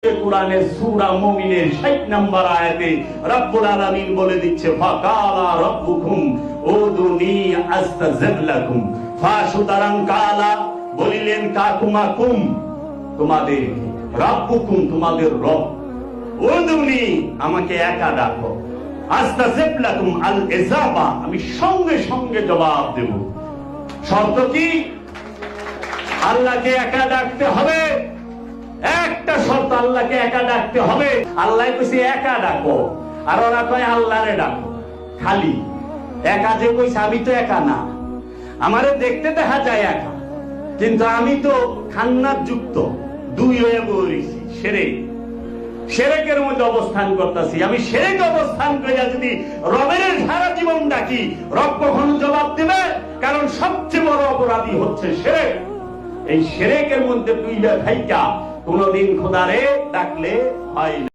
কোরআনের সূরা মুমিনের 60 নম্বর আয়াতে রব্বুল আলামিন বলে দিচ্ছে ফাকালা রাব্বুকুম উদুনি আস্তাজিব লাকুম। সুতরাং কালা বলিলেন কাকুমাকুম তোমাদের রাব্বুকুম তোমাদের রব, উদুনি আমাকে একা ডাকো, আস্তাজিব লাকুম আল ইজাবা আমি সঙ্গে সঙ্গে জবাব দেব। শর্ত কি? আল্লাহকে একা ডাকতে হবে। একটা শর্ত, আল্লাহকে একা ডাকতে হবে। আল্লাহ কইছে একা ডাকো, আর ওরা কয় আল্লাহরে ডাকো। খালি একা যে কইছে, আমি তো একা না, আমারে দেখতে দেখা যায় একা, কিন্তু আমি তো খান্নাত যুক্ত, দুই হয়ে বলেছি সেরেকের মধ্যে অবস্থান করতেছি। আমি সেরেক অবস্থান করিয়া যদি রবের সারা জীবন ডাকি, রব কখনো জবাব দিবে? কারণ সবচেয়ে বড় অপরাধী হচ্ছে সেরেক। এই সেরেকের মধ্যে দুইটা ভাইকা কোনদিন খোদারে ডাকলে হয় না।